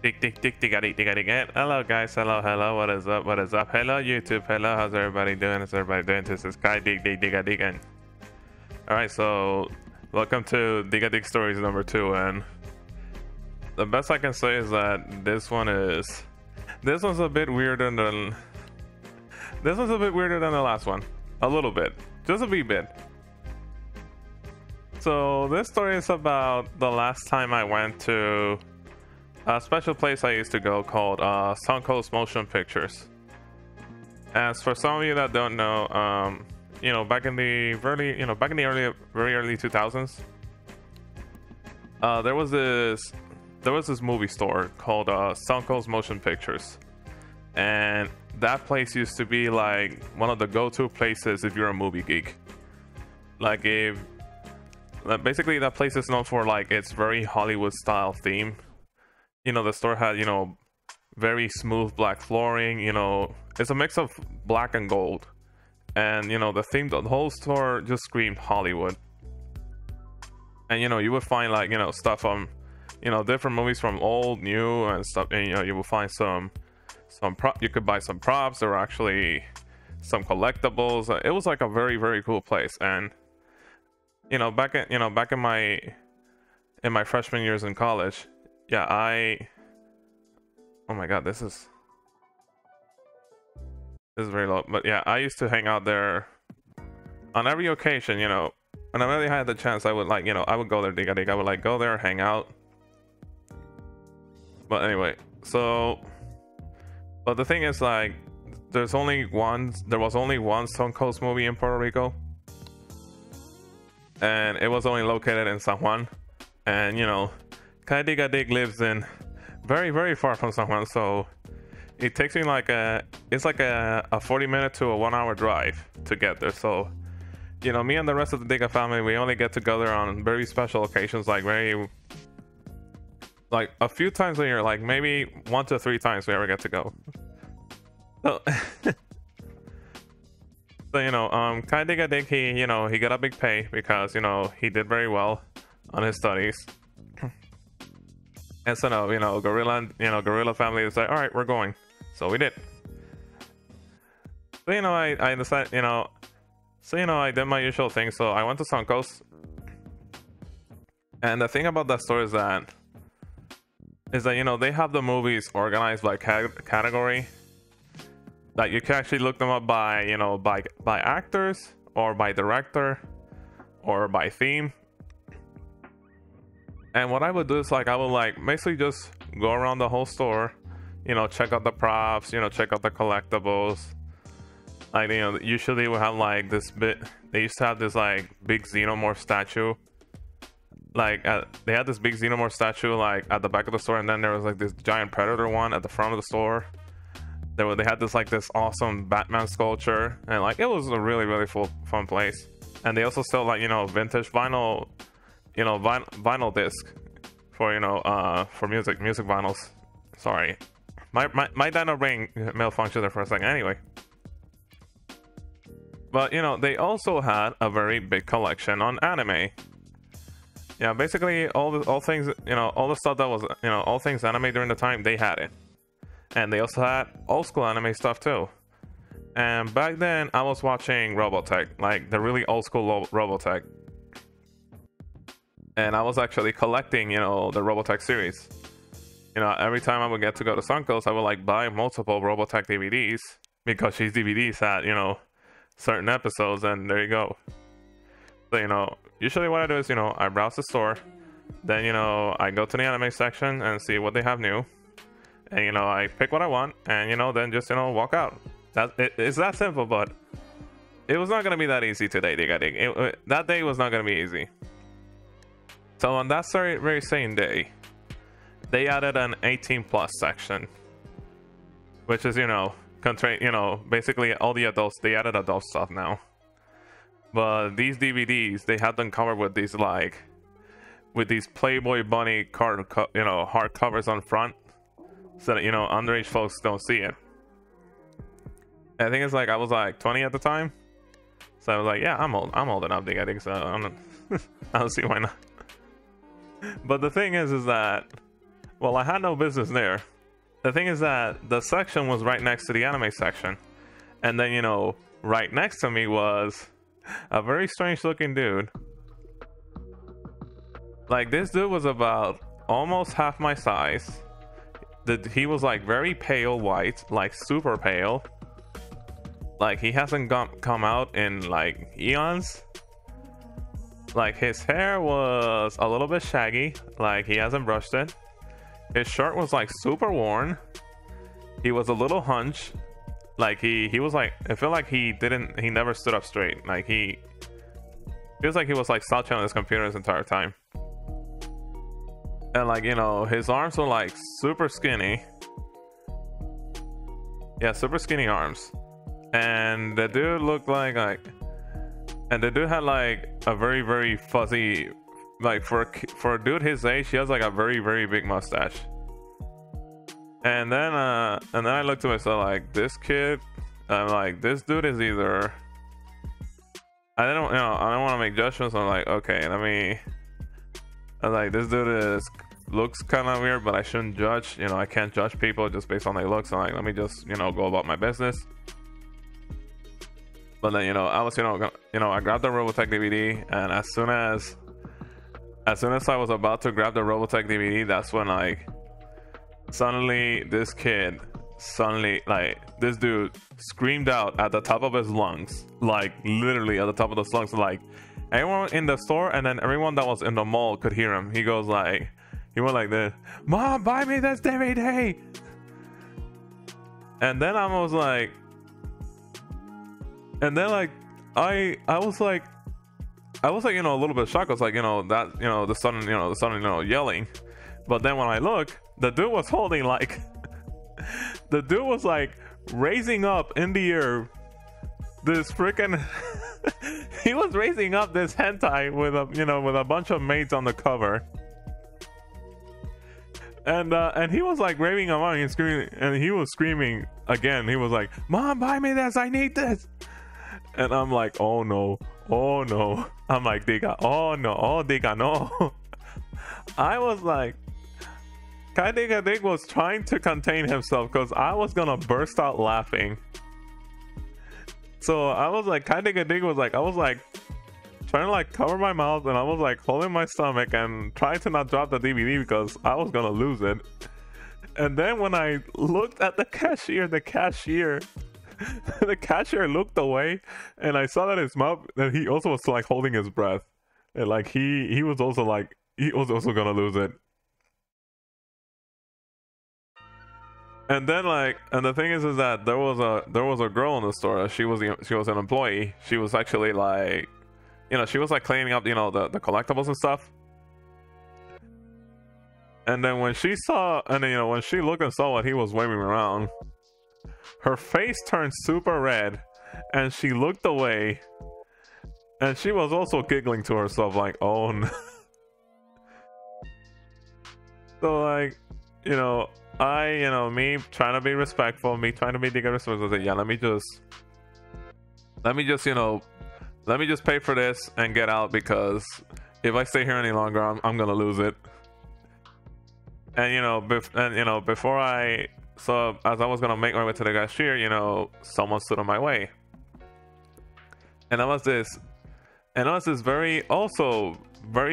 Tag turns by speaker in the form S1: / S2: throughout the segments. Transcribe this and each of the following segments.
S1: Diga. Hello guys, hello, what is up, hello YouTube, hello, how's everybody doing, this is Kydigadig, and alright, so welcome to Diga Stories number 2, and the best I can say is that this one's a bit weirder than the last one, a little bit, just a wee bit. So this story is about the last time I went to a special place I used to go called SunCoast Motion Pictures. As for some of you that don't know, you know, back in the very early 2000s, there was this movie store called SunCoast Motion Pictures, and that place used to be like one of the go-to places if you're a movie geek. Basically that place is known for like its very Hollywood style theme. You know, the store had, you know, very smooth black flooring, you know, it's a mix of black and gold. And, you know, the whole store just screamed Hollywood. And, you know, you would find like, you know, stuff from, you know, different movies from old, new and stuff. And, you know, you will find you could buy some props. There were actually some collectibles. It was like a very, very cool place. And, you know, back in my freshman years in college, yeah, oh my god, this is very low, but yeah, I used to hang out there on every occasion. You know, whenever I had the chance, I would like, you know, I would go there. I would like go there, hang out. But anyway, but the thing is, like, there was only one SunCoast movie in Puerto Rico, and it was only located in San Juan. And, you know, Kydigadig lives in very, very far from San Juan, so it takes me like it's like a 40-minute to a 1-hour drive to get there. So, you know, me and the rest of the Diga family, we only get to go there on very special occasions, like a few times a year, like maybe 1 to 3 times we ever get to go. So, so you know, Kydigadig, he got a big pay because, you know, he did very well on his studies. And so no, you know, Gorilla family is like, all right, we're going. So we did. So, you know, I decided, you know, I did my usual thing. So I went to SunCoast. And the thing about that store is that, you know, they have the movies organized by category. Like, you can actually look them up by, you know, by actors, or by director, or by theme. And what I would do is, like, I would like basically just go around the whole store, you know, check out the props, you know, check out the collectibles. Like, you know, usually we have like this they used to have this like big xenomorph statue. Like, they had this big xenomorph statue like at the back of the store, and then there was like this giant predator one at the front of the store. They had this awesome Batman sculpture, and like it was a really, really fun place. And they also sell, like, you know, vintage vinyl, you know, vinyl disc for, you know, for music vinyls. Sorry, my dino brain malfunctioned there for a second. Anyway, but, you know, they also had a very big collection on anime. Yeah, basically all things, you know, all the stuff that was, you know, all things anime during the time, they had it. And they also had old school anime stuff too. And back then I was watching Robotech, like the really old school Robotech. And I was actually collecting, you know, the Robotech series. You know, every time I would get to go to SunCoast, I would like buy multiple Robotech DVDs, because these DVDs had, you know, certain episodes, and there you go. So, you know, usually what I do is, you know, I browse the store, then, you know, I go to the anime section and see what they have new, and, you know, I pick what I want, and, you know, then just, you know, walk out. It's that simple, but it was not going to be that easy today, Diga. That day was not going to be easy. So on that very same day, they added an 18+ section, which is, you know, basically all the adults. They added adult stuff now. But these DVDs, they had them covered with these Playboy Bunny hard covers on front, so that, you know, underage folks don't see it. And I think it's like I was like 20 at the time, so I was like, yeah, I'm old enough, I think so. I don't see why not. But the thing is that Well, I had no business there. The thing is that the section was right next to the anime section. And then, you know, right next to me was a very strange looking dude. Like, this dude was about almost half my size. He was like very pale white, like super pale. Like, he hasn't come out in like eons. Like, his hair was a little bit shaggy, like he hasn't brushed it. His shirt was like super worn. He was a little hunched. Like, he was like, I feel like he never stood up straight. Like, he feels like he was like slouching on his computer his entire time. And like, you know, his arms were like super skinny. Yeah, super skinny arms. And the dude looked like and the dude had like a very, very fuzzy, like for a dude his age, he has like a very, very big mustache. And then I looked to myself like, this kid, I'm like, this dude is either, I don't want to make judgments. I'm like, okay, I'm like, this dude looks kind of weird, but I shouldn't judge. You know, I can't judge people just based on their looks. I'm like, let me just, you know, go about my business. But then, you know, I was, I grabbed the Robotech DVD, and as soon as I was about to grab the Robotech DVD, that's when like suddenly this dude screamed out at the top of his lungs, like literally at the top of his lungs, like everyone in the store and then everyone that was in the mall could hear him. He goes like, he went like this, "Mom, buy me this DVD." And then I was like, and then like I was like, you know, a little bit shocked. I was like, you know, that, you know, the son, yelling. But then when I look, the dude was holding like the dude was like raising up in the air this freaking he was raising up this hentai with a bunch of maids on the cover. And he was like raving around and screaming, and he was screaming again. He was like, "Mom, buy me this, I need this." And I'm like, oh no. I'm like, Diga, oh no, oh Diga, no. I was like, Kydigadig was trying to contain himself because I was gonna burst out laughing. So I was like, Kydigadig was like, I was like trying to like cover my mouth, and I was like holding my stomach and trying to not drop the DVD because I was gonna lose it. And then when I looked at the cashier looked away, and I saw that his mouth, that he also was like holding his breath, and like he was also like, he was also gonna lose it. And then like, and the thing is that there was a girl in the store. She was an employee. She was actually like, you know, she was like cleaning up, you know, the collectibles and stuff. And then when she saw, and then, you know, when she looked and saw what he was waving around, her face turned super red, and she looked away, and she was also giggling to herself like, oh no. So like, you know, me trying to be respectful, me trying to be Diga respectful, I said, yeah, let me just pay for this and get out, because if I stay here any longer, I'm gonna lose it. And you know, before so as I was gonna make my way to the cashier, you know, someone stood in my way, and it was this very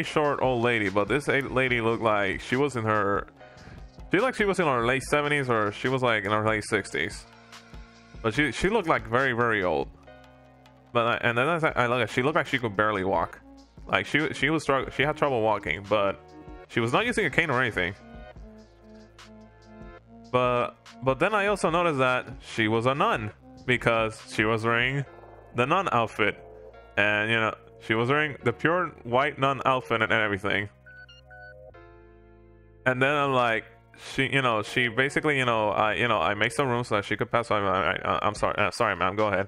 S1: short old lady. But this lady looked like she was in her late 70s, or she was like in her late 60s. But she looked like very, very old. But and then I look at, she looked like she could barely walk. Like she had trouble walking, but she was not using a cane or anything. But then I also noticed that she was a nun, because she was wearing the nun outfit, and you know, she was wearing the pure white nun outfit and everything. And then I'm like, she basically, I make some room so that she could pass by. I'm sorry, ma'am, go ahead.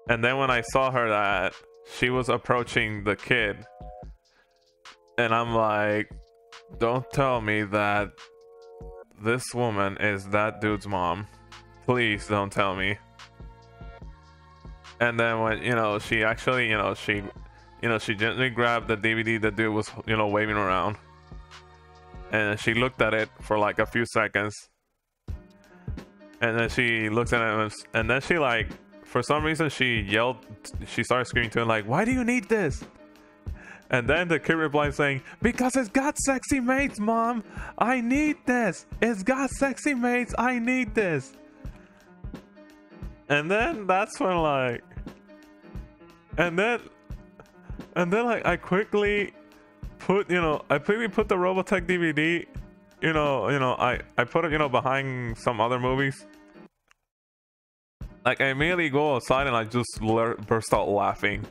S1: And then when I saw her that she was approaching the kid, and I'm like, don't tell me that this woman is that dude's mom. Please don't tell me. And then when, she actually, she gently grabbed the DVD the dude was, waving around. and she looked at it for like a few seconds, and then she looks at it, and then she like, for some reason she yelled, she started screaming to him like, "Why do you need this?" And then the kid replied saying, "Because it's got sexy mates, Mom. I need this. It's got sexy mates. I need this." And then that's when like, and then like I quickly put, I quickly put the Robotech DVD, I put it, behind some other movies. Like I immediately go outside and I just burst out laughing.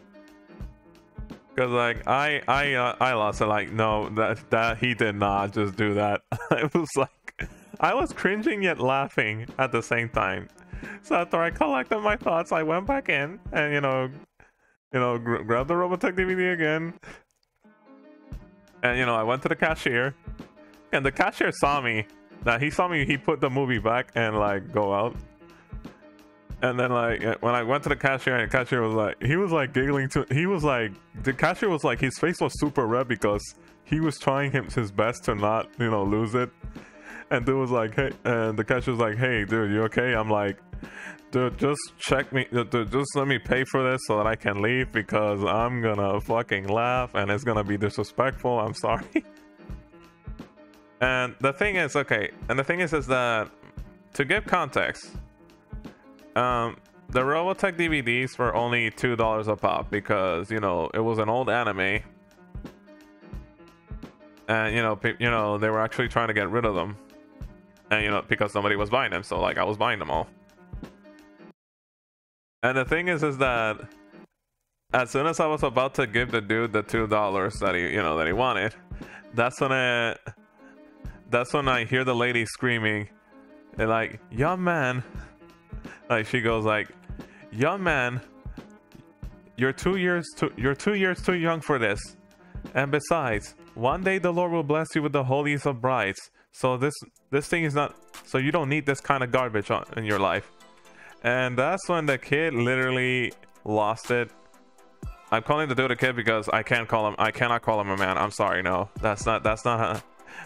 S1: Cause like I lost it. Like, no, that he did not just do that. I was like, I was cringing yet laughing at the same time. So after I collected my thoughts, I went back in and grabbed the Robotech DVD again. And I went to the cashier, and the cashier saw me. Now he saw me. He put the movie back and like go out. And then like when I went to the cashier, and the cashier was like, he was like giggling too. He was like, the cashier was like, his face was super red because he was trying his best to not lose it. And dude was like, "Hey," and the cashier was like, "Hey dude, you okay?" I'm like, "Dude, just check me, dude, just let me pay for this so that I can leave, because I'm gonna fucking laugh and it's gonna be disrespectful. I'm sorry." And the thing is, is that, to give context, the Robotech DVDs were only $2 a pop because it was an old anime, and they were actually trying to get rid of them, and because nobody was buying them, so like I was buying them all. And the thing is that as soon as I was about to give the dude the $2 that he wanted, that's when I hear the lady screaming, and like, "Young man," like she goes like, "Young man, you're 2 years too young for this. And besides, one day the Lord will bless you with the holiest of brides. So this thing is not, so you don't need this kind of garbage in your life." And that's when the kid literally lost it. I'm calling the dude a kid because I cannot call him a man. I'm sorry, no. That's not how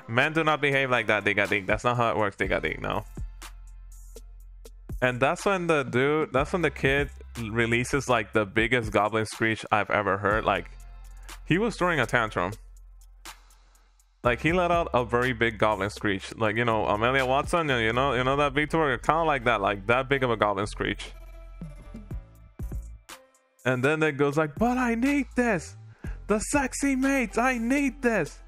S1: men do not behave like that, Diga. That's not how it works, Diga. No. And that's when the kid releases like the biggest goblin screech I've ever heard. Like, he was throwing a tantrum. Like, he let out a very big goblin screech. Like, Amelia Watson, you know that Vtuber, kind of like that big of a goblin screech. And then it goes like, "But I need this. The sexy mates, I need this.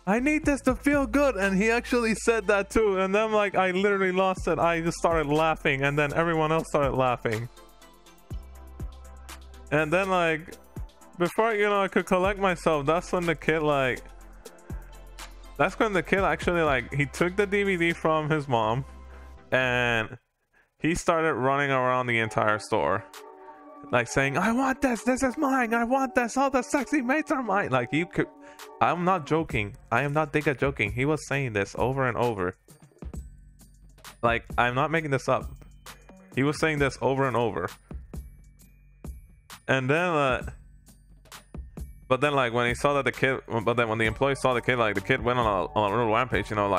S1: I need this to feel good." And he actually said that too. And then like, I literally lost it. I just started laughing, and then everyone else started laughing. And then like, before I could collect myself, that's when the kid actually like, he took the DVD from his mom and he started running around the entire store, like saying, "I want this. This is mine. I want this. All the sexy mates are mine." Like, I'm not joking. I am not Diga joking. He was saying this over and over. Like, I'm not making this up. He was saying this over and over. And then but then like, when he saw that when the employee saw the kid, like, the kid went on a little rampage, he started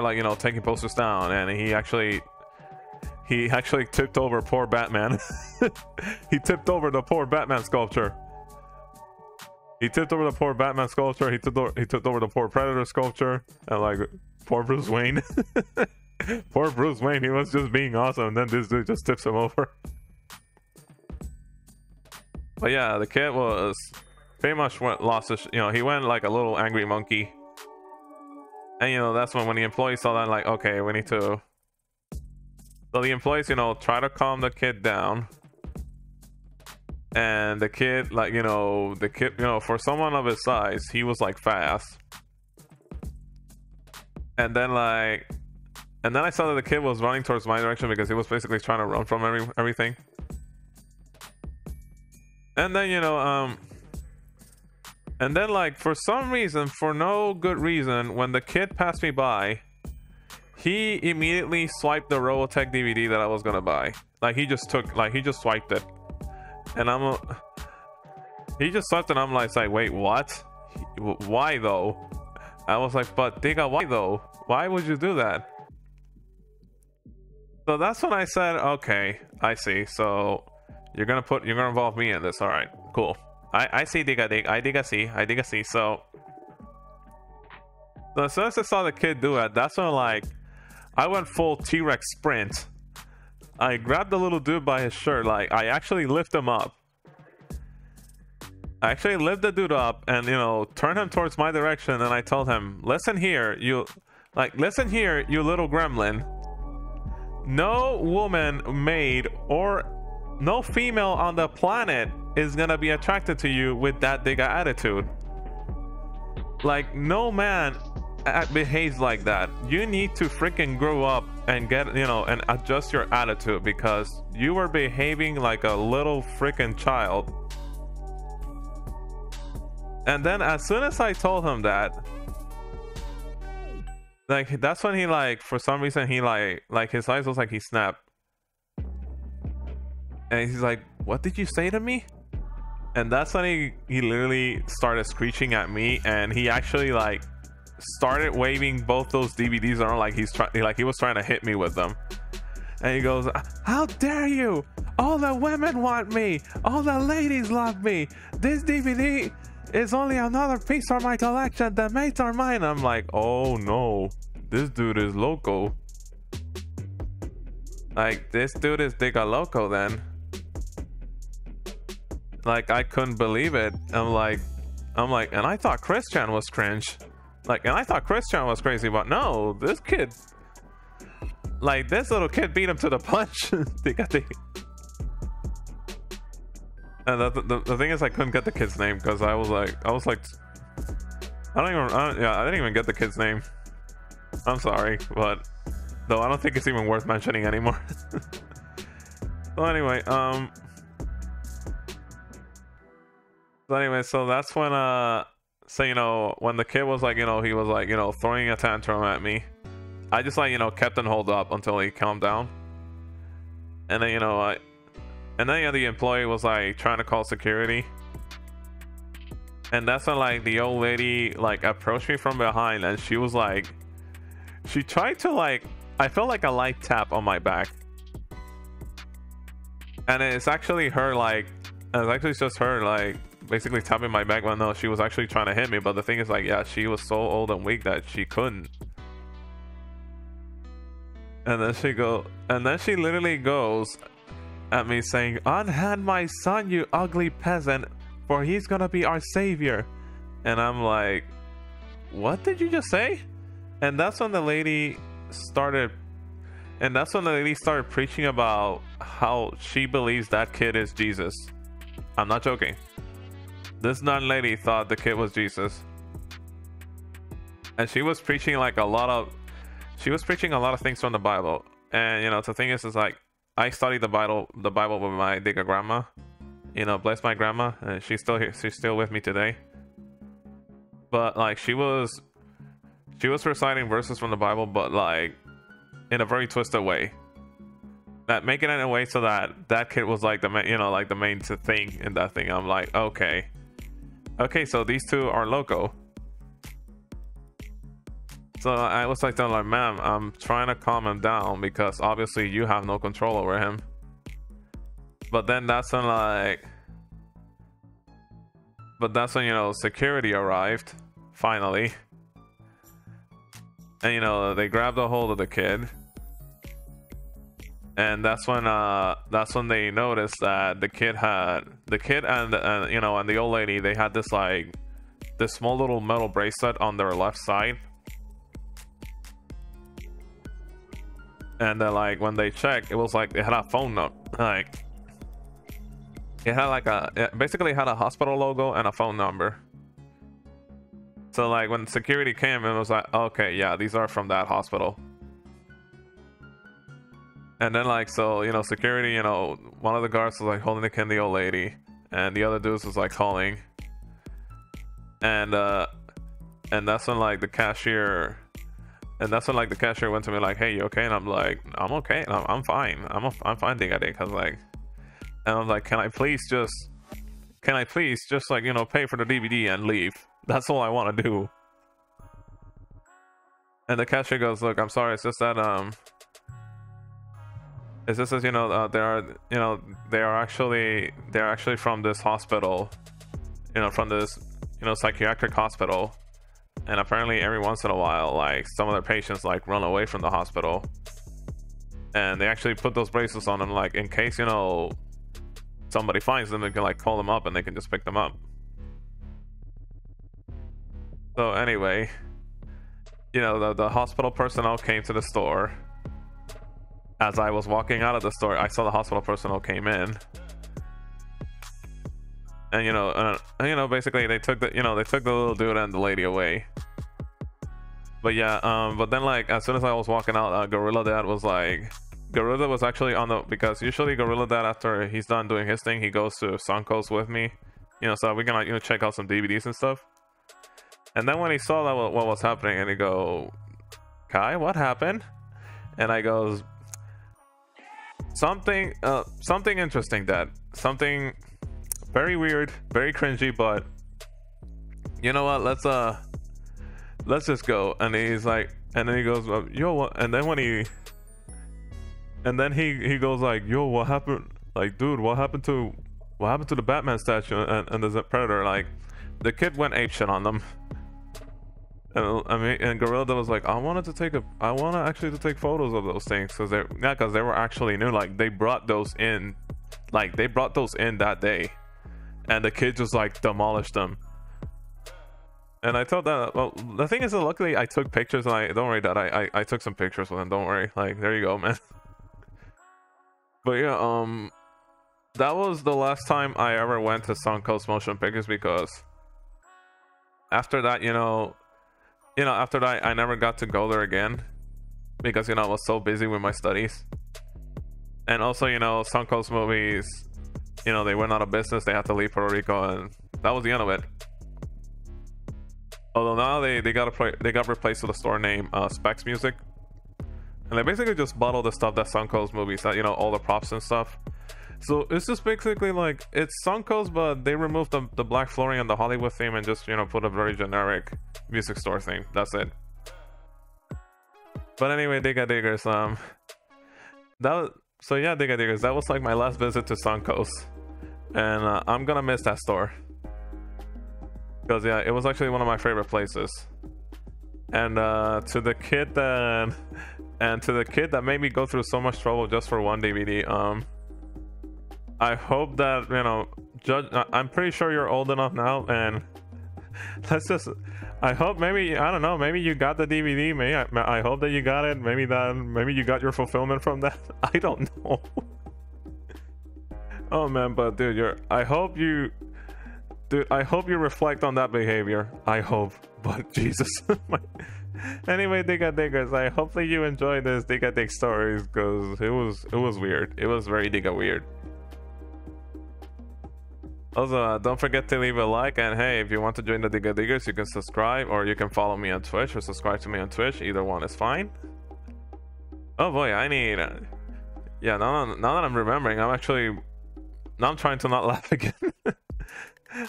S1: like, taking posters down, and he actually tipped over poor Batman. He tipped over the poor Batman sculpture. He tipped over the poor Batman sculpture. He tipped over the poor Predator sculpture, and like, poor Bruce Wayne. Poor Bruce Wayne, he was just being awesome, and then this dude just tips him over. But yeah, the kid was pretty much lost his, he went like a little angry monkey. And that's when the employees saw that, like, okay, we need to. So the employees, try to calm the kid down. And the kid, like, for someone of his size, he was like fast. And then I saw that the kid was running towards my direction because he was basically trying to run from everything. And then, and then like, for some reason, for no good reason, when the kid passed me by, he immediately swiped the Robotech DVD that I was gonna buy. Like, he just swiped it. And he just swiped it, and I'm like, wait, what? Why though? I was like, but Diga, why though? Why would you do that? So that's when I said, okay, I see. So you're gonna involve me in this. All right, cool. I see Kydigadig. I Diga see. So as soon as I saw the kid do it, that's when like I went full T-Rex sprint. I grabbed the little dude by his shirt. Like I actually lift him up. I actually lift the dude up and, you know, turn him towards my direction. And I told him, listen here, you little gremlin. No woman, maid, or no female on the planet is gonna be attracted to you with that Diga attitude. Like, no man behaves like that. You need to freaking grow up and get, you know, and adjust your attitude, because you were behaving like a little freaking child. And then as soon as I told him that, like, that's when he, like, for some reason he like his eyes was like he snapped. And he's like, what did you say to me? And that's when he literally started screeching at me, and he actually like started waving both those DVDs around like he was trying to hit me with them. And he goes, how dare you? All the women want me. All the ladies love me. This DVD is only another piece of my collection. The mates are mine. I'm like, oh no, this dude is loco. Like, this dude is Diga loco then. Like, I couldn't believe it. I'm like, and I thought Christian was cringe. Like, and I thought Christian was crazy, but no, this kid, like, this little kid beat him to the punch. And the thing is, I couldn't get the kid's name because I was like, I didn't even get the kid's name. I'm sorry, but though I don't think it's even worth mentioning anymore. So anyway, so that's when so, you know, when the kid was like, you know, he was like, you know, throwing a tantrum at me, I just, like, you know, kept him hold up until he calmed down. And then, you know, and then, you know, the employee was like trying to call security, and that's when like the old lady like approached me from behind, and she was like, she tried to, like, I felt like a light tap on my back, and it's actually her, like, it's actually just her like basically tapping my back. Well, no, she was actually trying to hit me, but the thing is, like, yeah, she was so old and weak that she couldn't. And then she literally goes at me saying, unhand my son, you ugly peasant, for he's gonna be our savior. And I'm like, what did you just say? And that's when the lady started preaching about how she believes that kid is Jesus. I'm not joking. This nun lady thought the kid was Jesus, and she was preaching like a lot of things from the Bible. And, you know, the thing is like, I studied the Bible with my Diga grandma. You know, bless my grandma, and she's still here. She's still with me today. But like, she was reciting verses from the Bible, but like in a very twisted way. That making it in a way so that kid was like the main, you know, like the main thing in that thing. I'm like, okay, so these two are loco. So I was like, telling her, ma'am, I'm trying to calm him down because obviously you have no control over him. But then that's when you know, security arrived finally, and, you know, they grabbed a hold of the kid, and that's when they noticed that the kid and you know, and the old lady, they had this small little metal bracelet on their left side. And then, like, when they checked, it was like it had a phone number, like it had like it basically had a hospital logo and a phone number. So like when security came, it was like, okay, yeah, these are from that hospital. And then, like, so, you know, security, you know, one of the guards was like holding the kid and the old lady, and the other dudes was like calling, and that's when like the cashier went to me like, hey, you okay? And I'm like, I'm okay, I'm fine, I'm fine, Diga. Cause like, and I'm like, can I please just like, you know, pay for the DVD and leave? That's all I want to do. And the cashier goes, look, I'm sorry, it's just that it's just as you know, they're actually from this hospital, from this psychiatric hospital, and apparently every once in a while, like, some of their patients like run away from the hospital, and they actually put those bracelets on them, like, in case somebody finds them, they can like call them up and they can just pick them up. So anyway, the hospital personnel came to the store. As I was walking out of the store, I saw the hospital personnel came in, and basically they took the little dude and the lady away. But yeah, but then, like, as soon as I was walking out, Gorilla Dad was actually on the, because usually Gorilla Dad, after he's done doing his thing, he goes to SunCoast with me, so we can, like, check out some DVDs and stuff. And then when he saw that what was happening, and he go, Kai, what happened? And I goes, something interesting, Dad. Something very weird, very cringy, but you know what? Let's just go. And he's like, and then he goes, yo, what? And then he goes like, yo, what happened? Like, dude, what happened to the Batman statue and the Predator? Like, the kid went apeshit on them. And Gorilla was like, I want actually to take photos of those things, because they were actually new. Like, they brought those in that day, and the kid just like demolished them. And I thought that, well, the thing is that luckily I took pictures, and don't worry, Dad, I took some pictures with them. Don't worry. Like, there you go, man. But yeah, that was the last time I ever went to SunCoast Motion Pictures, because after that, after that, I never got to go there again, because, I was so busy with my studies. And also, SunCoast movies, they went out of business. They had to leave Puerto Rico, and that was the end of it. Although now they got replaced with a store named Specs Music, and they basically just bottle the stuff that SunCoast movies, that, all the props and stuff. So it's just basically like, it's SunCoast, but they removed the black flooring and the Hollywood theme, and just put a very generic music store theme. That's it. But anyway, Diga Diggers, Diga Diggers, that was like my last visit to SunCoast, and I'm gonna miss that store, because yeah, it was actually one of my favorite places. And to the kid that made me go through so much trouble just for one DVD, I hope that, I'm pretty sure you're old enough now, and I hope, maybe, I don't know, maybe you got the DVD, I hope that you got it, maybe you got your fulfillment from that. I don't know. Oh man, but dude, I hope you reflect on that behavior. I hope, but Jesus. Anyway, Diga Diggers, hopefully you enjoyed this Diga Dig stories, because it was weird. It was very Diga weird. Also, don't forget to leave a like, and hey, if you want to join the Diga Diggers, you can subscribe, or you can follow me on Twitch, or subscribe to me on Twitch. Either one is fine. Oh boy, I need... yeah, now that I'm remembering, now I'm trying to not laugh again.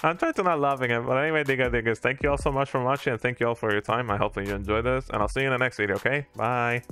S1: I'm trying to not laugh again, but anyway, Diga Diggers, thank you all so much for watching, and thank you all for your time. I hope that you enjoyed this, and I'll see you in the next video, okay? Bye!